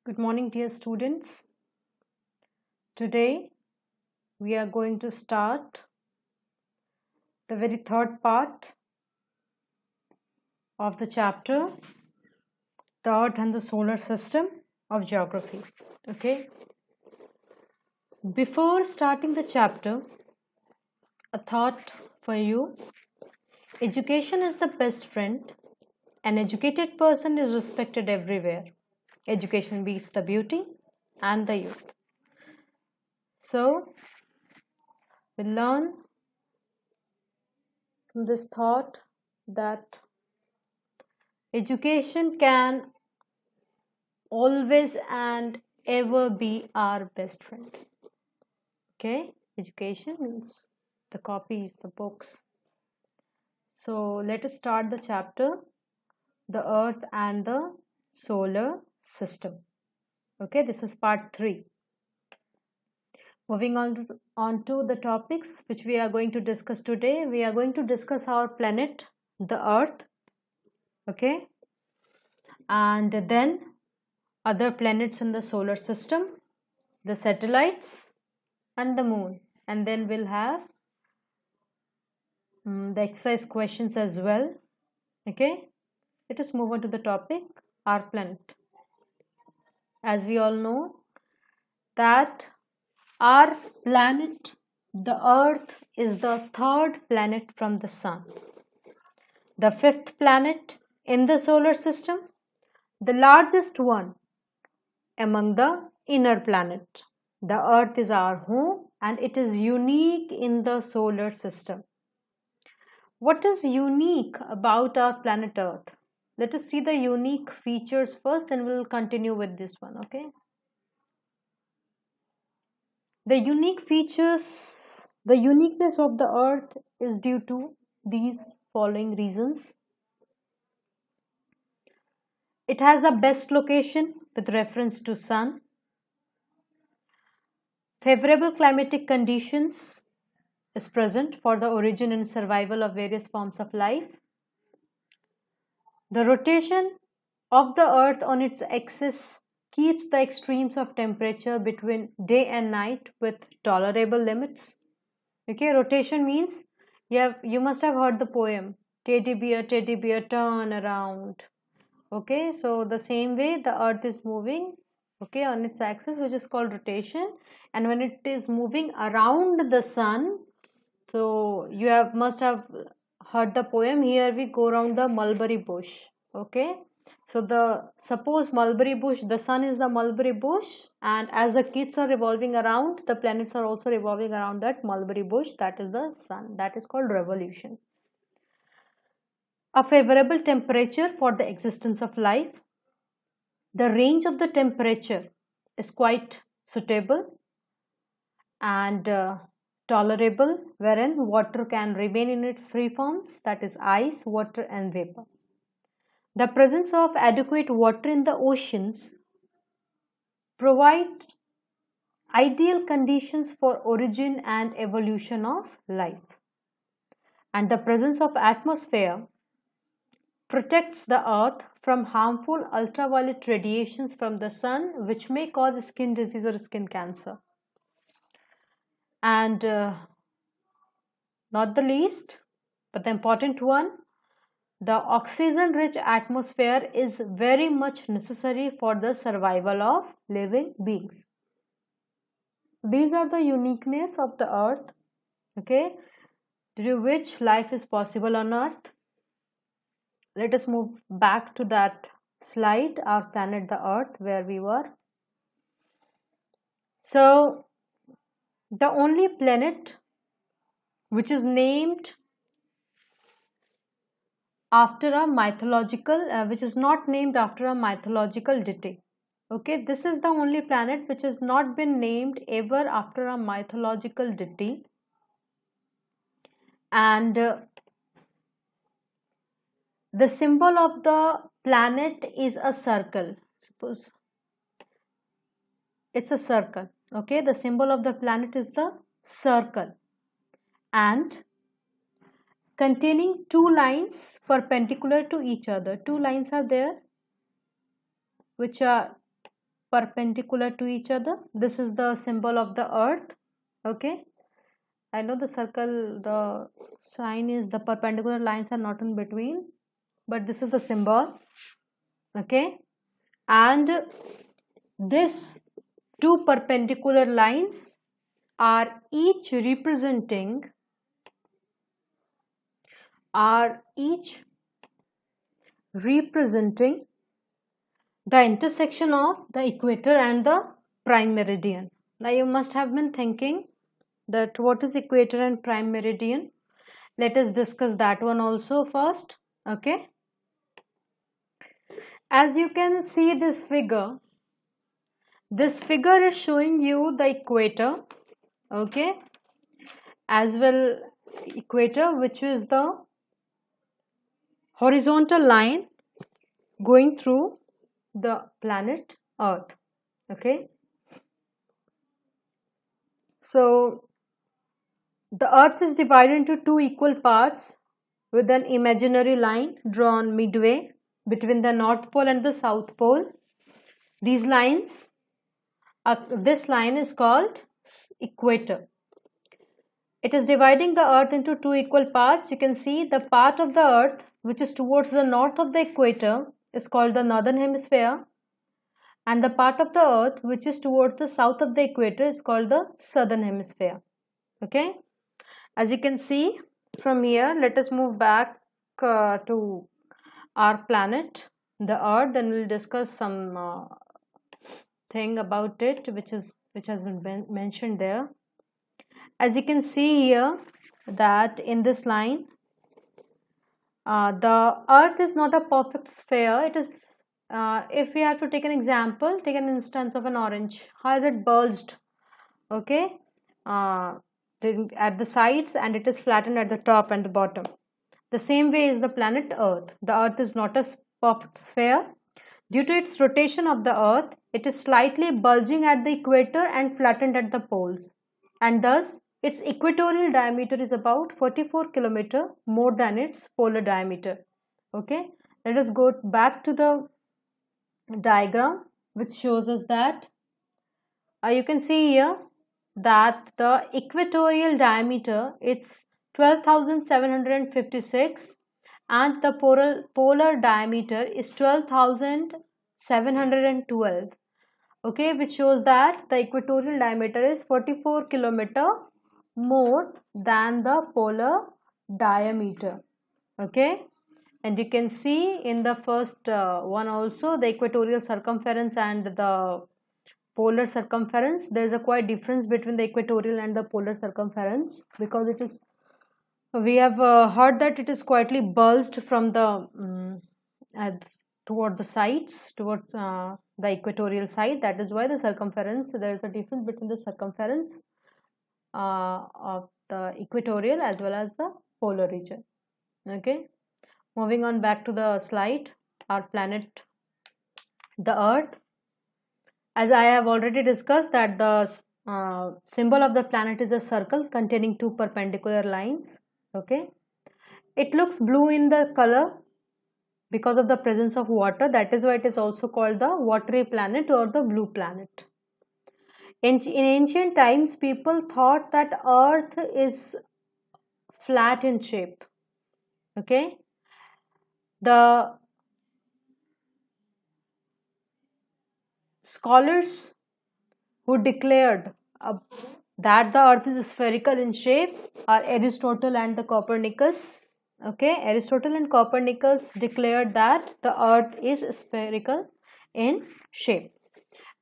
Good morning, dear students. Today we are going to start the very third part of the chapter, the Earth and the Solar System of Geography. Okay. Before starting the chapter, a thought for you. Education is the best friend. An educated person is respected everywhere. Education beats the beauty and the youth. So, we learn from this thought that education can always and ever be our best friend. Okay, education means the copies, the books. So let us start the chapter, the Earth and the Solar System. Okay, this is part 3. Moving on to the topics which we are going to discuss today. We are going to discuss our planet, the Earth. Okay, and then other planets in the solar system, the satellites and the moon, and then we'll have the exercise questions as well. Okay, let us move on to the topic, our planet. As we all know that our planet, the Earth, is the third planet from the Sun, the fifth planet in the solar system, the largest one among the inner planet. The Earth is our home and it is unique in the solar system. What is unique about our planet Earth? Let us see the unique features first, then we'll continue with this one, okay? The unique features, the uniqueness of the Earth is due to these following reasons. It has the best location with reference to sun. Favorable climatic conditions is present for the origin and survival of various forms of life. The rotation of the Earth on its axis keeps the extremes of temperature between day and night with tolerable limits. Okay, rotation means you must have heard the poem, teddy bear, turn around. Okay, so the same way the Earth is moving, okay, on its axis, which is called rotation, and when it is moving around the sun, so you must have heard the poem, here we go around the mulberry bush. Okay, so suppose mulberry bush, the sun is the mulberry bush, and as the kids are revolving around, the planets are also revolving around that mulberry bush, that is the sun. That is called revolution. A favorable temperature for the existence of life. The range of the temperature is quite suitable and tolerable, wherein water can remain in its three forms, that is ice, water and vapor. The presence of adequate water in the oceans provides ideal conditions for origin and evolution of life. And the presence of atmosphere protects the earth from harmful ultraviolet radiations from the sun, which may cause skin disease or skin cancer. And not the least, but the important one, the oxygen-rich atmosphere is very much necessary for the survival of living beings. These are the uniqueness of the earth, okay, through which life is possible on earth. Let us move back to that slide, our planet, the earth, where we were. So, the only planet which is named after a mythological, which is not named after a mythological deity. Okay, this is the only planet which has not been named ever after a mythological deity. And the symbol of the planet is a circle. Suppose it's a circle. Okay, the symbol of the planet is the circle and containing two lines perpendicular to each other. Two lines are there which are perpendicular to each other. This is the symbol of the earth. Okay, I know the circle, the sign is, the perpendicular lines are not in between, but this is the symbol. Okay, and this two perpendicular lines are each representing the intersection of the equator and the prime meridian. Now you must have been thinking that what is equator and prime meridian. Let us discuss that one also first. Okay, as you can see this figure is showing you the equator. Okay, as well, equator, which is the horizontal line going through the planet earth. Okay, so the earth is divided into two equal parts with an imaginary line drawn midway between the north pole and the south pole. These lines, this line is called equator. It is dividing the earth into two equal parts. You can see the part of the earth which is towards the north of the equator is called the northern hemisphere, and the part of the earth which is towards the south of the equator is called the southern hemisphere. Okay, as you can see from here, let us move back to our planet, the earth, then we'll discuss some thing about it which has been mentioned there. As you can see here, that in this line, the earth is not a perfect sphere. It is, if we have to take an example, take an instance of an orange. How is it bulged? Okay, at the sides, and it is flattened at the top and the bottom. The same way is the planet earth. The earth is not a perfect sphere. Due to its rotation of the earth, it is slightly bulging at the equator and flattened at the poles, and thus its equatorial diameter is about 44 km more than its polar diameter. Okay, let us go back to the diagram which shows us that you can see here that the equatorial diameter is 12,756 and the polar diameter is 12,712. Okay, which shows that the equatorial diameter is 44 km more than the polar diameter. Okay, and you can see in the first one also, the equatorial circumference and the polar circumference, there is a quite difference between the equatorial and the polar circumference, because it is, we have heard that it is quietly bulged from the toward the sides, towards the equatorial side. That is why the circumference, there is a difference between the circumference of the equatorial as well as the polar region. Okay, moving on back to the slide, our planet, the earth. As I have already discussed that the symbol of the planet is a circle containing two perpendicular lines. Okay, it looks blue in the color because of the presence of water. That is why it is also called the watery planet or the blue planet. In ancient times, people thought that earth is flat in shape. Okay, the scholars who declared that the earth is spherical in shape are Aristotle and the Copernicus. Okay, Aristotle and Copernicus declared that the earth is spherical in shape.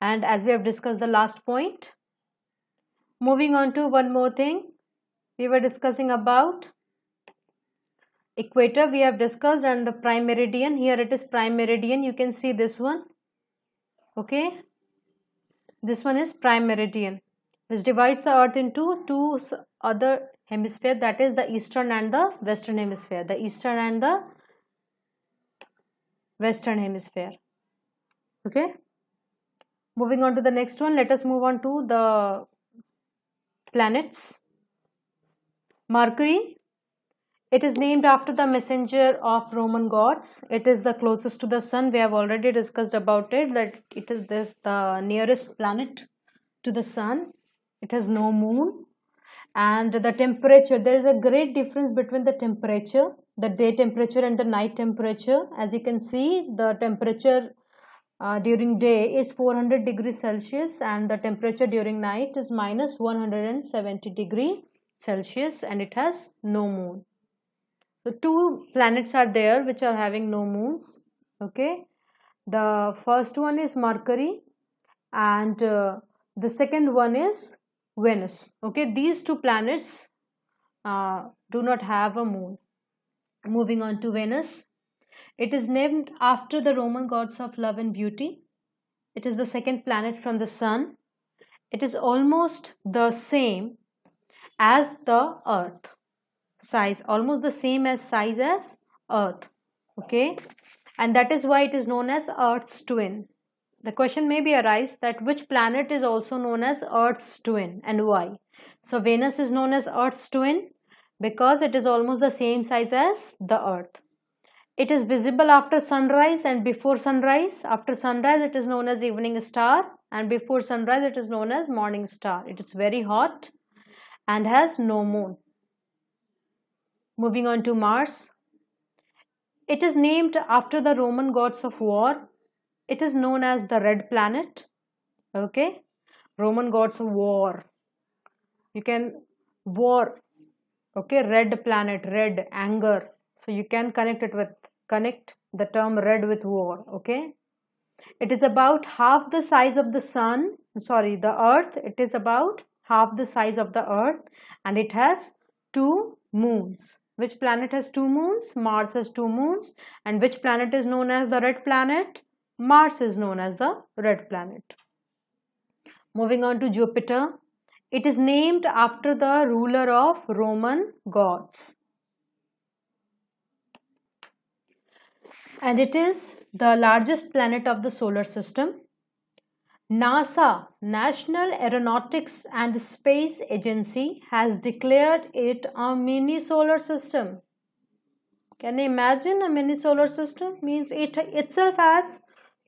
And as we have discussed the last point, moving on to one more thing, we were discussing about equator, we have discussed, and the prime meridian. Here it is prime meridian, you can see this one. Okay, this one is prime meridian, which divides the earth into two other hemisphere, that is the eastern and the western hemisphere. The eastern and the western hemisphere. Okay, moving on to the next one, let us move on to the planets. Mercury It is named after the messenger of Roman gods. It is the closest to the sun. We have already discussed about it, that it is this the nearest planet to the sun. It has no moon. And the temperature, there is a great difference between the temperature, the day temperature and the night temperature. As you can see, the temperature during day is 400 degrees Celsius, and the temperature during night is minus 170 degrees Celsius, and it has no moon. So two planets are there which are having no moons. Okay, the first one is Mercury, and the second one is Venus. Okay, these two planets do not have a moon. Moving on to Venus, it is named after the Roman gods of love and beauty. It is the second planet from the sun. It is almost the same as the Earth size, almost the same as size as Earth. Okay, and that is why it is known as Earth's twin. The question may be arise that which planet is also known as Earth's twin and why. So Venus is known as Earth's twin because it is almost the same size as the Earth. It is visible after sunrise and before sunrise. After sunrise it is known as evening star, and before sunrise it is known as morning star. It is very hot and has no moon. Moving on to Mars. It is named after the Roman gods of war. It is known as the red planet. Okay, Roman gods of war. You can war. Okay, red planet, red, anger. So you can connect the term red with war. Okay, it is about half the size of the sun. Sorry, the Earth. It is about half the size of the Earth, and it has two moons. Which planet has two moons? Mars has two moons. And which planet is known as the red planet? Mars is known as the red planet. Moving on to Jupiter. It is named after the ruler of Roman gods. And it is the largest planet of the solar system. NASA, National Aeronautics and Space Agency, has declared it a mini solar system. Can you imagine a mini solar system? Means it itself has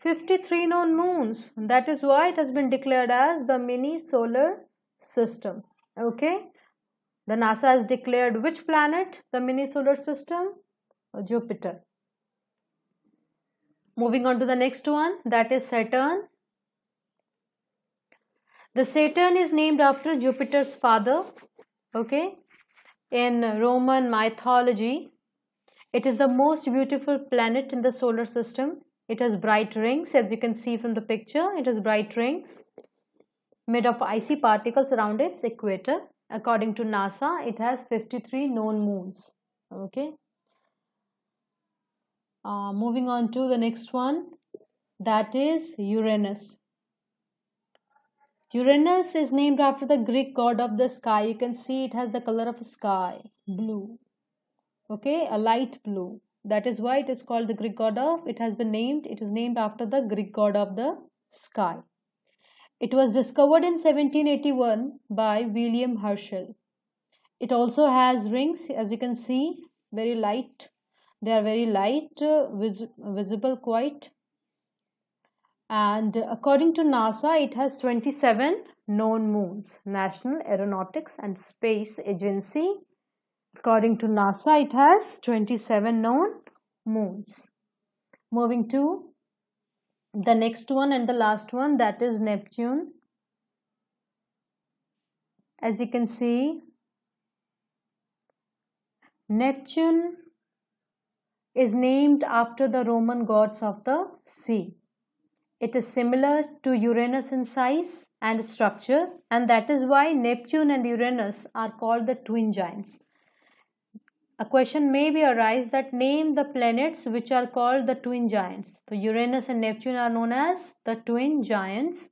53 known moons. That is why it has been declared as the mini solar system. Okay, the NASA has declared which planet the mini solar system? Jupiter. Moving on to the next one, that is Saturn. The Saturn is named after Jupiter's father. Okay, in Roman mythology, it is the most beautiful planet in the solar system. It has bright rings, as you can see from the picture. It has bright rings made of icy particles around its equator. According to NASA, it has 53 known moons. Okay. Moving on to the next one, that is Uranus. Uranus is named after the Greek god of the sky. You can see it has the color of sky, blue. Okay, a light blue. That is why it is called the Greek god of. It is named after the Greek god of the sky. It was discovered in 1781 by William Herschel. It also has rings, as you can see, very light. They are very light, visible quite. And according to NASA, it has 27 known moons. National Aeronautics and Space Agency. According to NASA, it has 27 known moons. Moving to the next one and the last one, that is Neptune. As you can see, Neptune is named after the Roman gods of the sea. It is similar to Uranus in size and structure, and that is why Neptune and Uranus are called the twin giants. A question may be arise that name the planets which are called the twin giants. So Uranus and Neptune are known as the twin giants,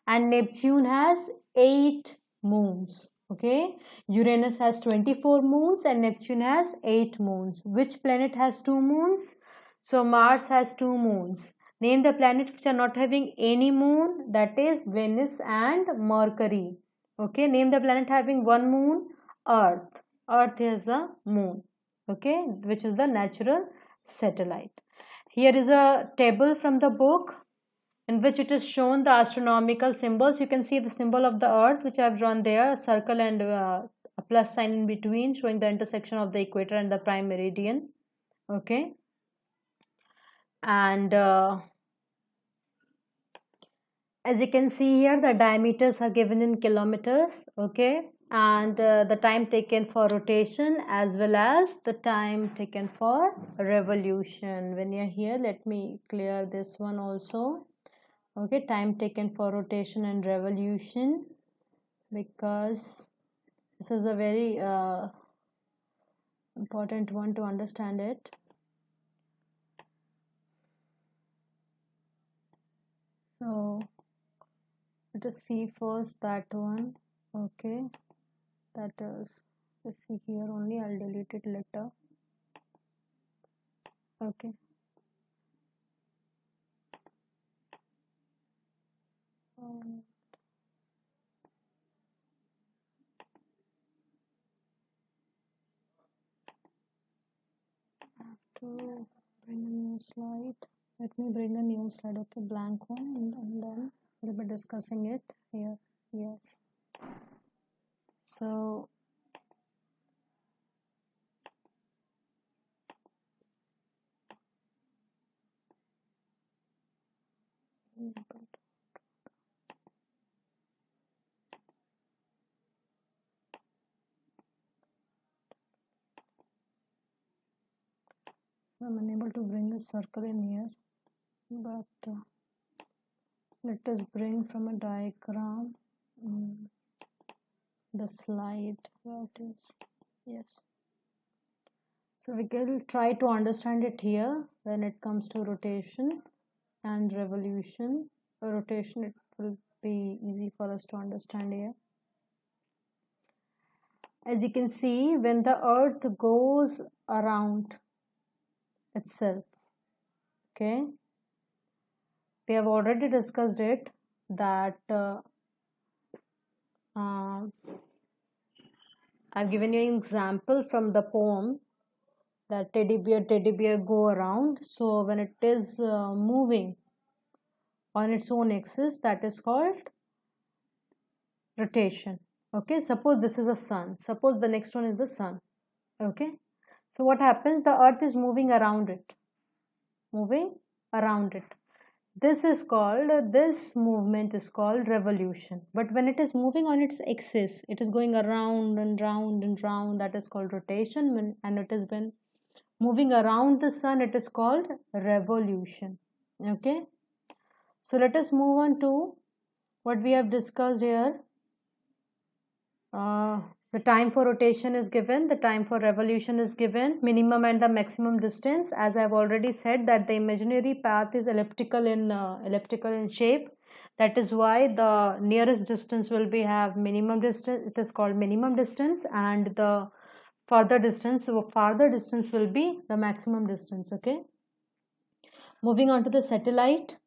and Neptune has 8 moons. Okay, Uranus has 24 moons and Neptune has 8 moons. Which planet has 2 moons? So Mars has 2 moons. Name the planets which are not having any moon, that is Venus and Mercury. Okay, name the planet having 1 moon, Earth. Earth is a moon. okay, which is the natural satellite. Here is a table from the book in which it is shown the astronomical symbols. You can see the symbol of the earth which I have drawn there, a circle and a plus sign in between showing the intersection of the equator and the prime meridian. Okay, and as you can see here, the diameters are given in kilometers. Okay, and the time taken for rotation as well as the time taken for revolution. When you're here, let me clear this one also. Okay, time taken for rotation and revolution, because this is a very important one to understand it. So let us see first that one. Okay, that is, let's see here only, I'll delete it later. Okay, to bring a new slide. Let me bring a new slide. Okay, blank one, and then we'll be discussing it here. Yes. So I'm unable to bring a circle in here, but let us bring from a diagram the slide. Where it is? Yes. So we will try to understand it here when it comes to rotation and revolution. Rotation, it will be easy for us to understand here. As you can see, when the earth goes around itself, okay, we have already discussed it, that I've given you an example from the poem that teddy bear go around. So when it is moving on its own axis, that is called rotation. Okay, suppose this is a sun, suppose the next one is the sun. Okay, so what happens, the earth is moving around it, this movement is called revolution. But when it is moving on its axis, it is going around and round and round, that is called rotation. And it is when moving around the sun, it is called revolution. Okay, so let us move on to what we have discussed here. The time for rotation is given, the time for revolution is given, minimum and the maximum distance. As I have already said that the imaginary path is elliptical in shape. That is why the nearest distance will be have minimum distance. It is called minimum distance, and the farther distance will be the maximum distance. Okay. Moving on to the satellite.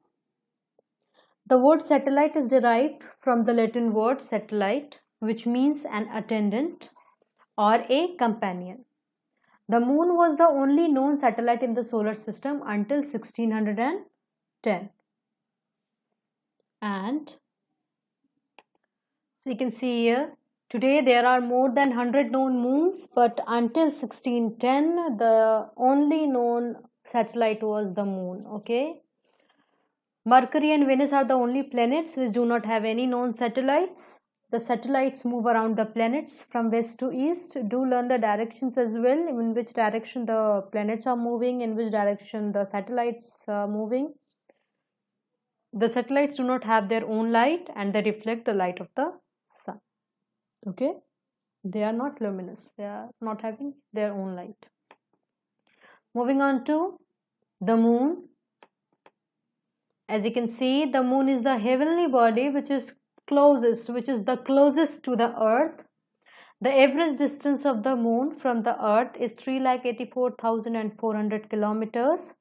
The word satellite is derived from the Latin word satellite, which means an attendant or a companion. The moon was the only known satellite in the solar system until 1610. And so you can see here, today there are more than 100 known moons, but until 1610, the only known satellite was the moon. Okay. Mercury and Venus are the only planets which do not have any known satellites. The satellites move around the planets from west to east. Do learn the directions as well, in which direction the planets are moving, in which direction the satellites are moving. The satellites do not have their own light and they reflect the light of the sun. Okay, they are not luminous, they are not having their own light. Moving on to the moon. As you can see, the moon is the heavenly body which is the closest to the earth. The average distance of the moon from the earth is 3,84,400 kilometers.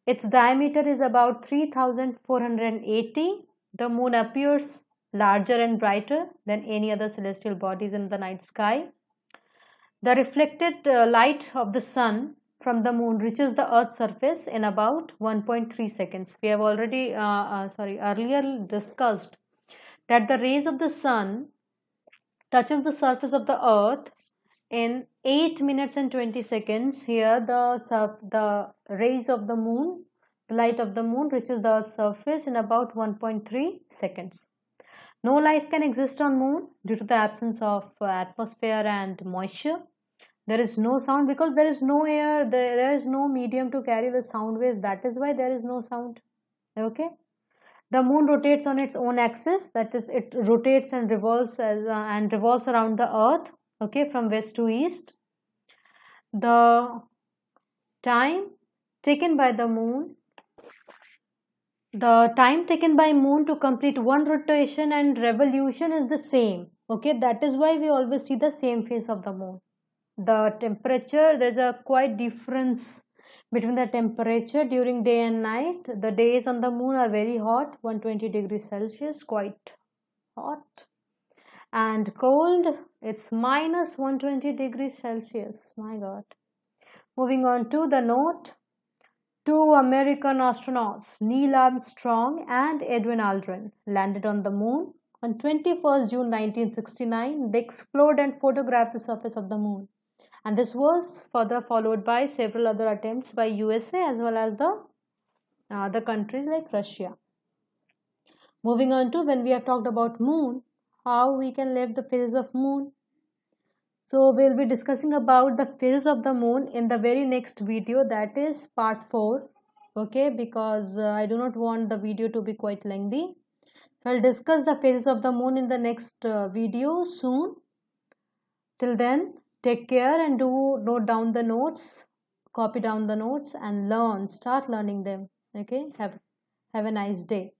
Its diameter is about 3,480. The moon appears larger and brighter than any other celestial bodies in the night sky. The reflected light of the sun from the moon reaches the earth's surface in about 1.3 seconds. We have already earlier discussed that the rays of the sun touches the surface of the earth in 8 minutes and 20 seconds. Here the rays of the moon, the light of the moon reaches the earth's surface in about 1.3 seconds. No life can exist on moon due to the absence of atmosphere and moisture. There is no sound because there is no air, there is no medium to carry the sound waves. That is why there is no sound. Okay. The moon rotates on its own axis, that is, it rotates and revolves around the earth, okay, from west to east. The time taken by the moon, the time taken by moon to complete one rotation and revolution is the same, okay. That is why we always see the same face of the moon. The temperature, there's a quite difference between the temperature during day and night. The days on the moon are very hot, 120 degrees Celsius, quite hot, and cold, it's minus 120 degrees Celsius. My god. Moving on to the note, two American astronauts, Neil Armstrong and Edwin Aldrin, landed on the moon on 21st June 1969. They explored and photographed the surface of the moon, and this was further followed by several other attempts by USA as well as the other countries like Russia. Moving on to, when we have talked about moon, how we can live the phases of moon. So we'll be discussing about the phases of the moon in the very next video, that is part 4, okay, because I do not want the video to be quite lengthy. So I'll discuss the phases of the moon in the next video soon. Till then, take care and do note down the notes, copy down the notes and start learning them. Okay, have a nice day.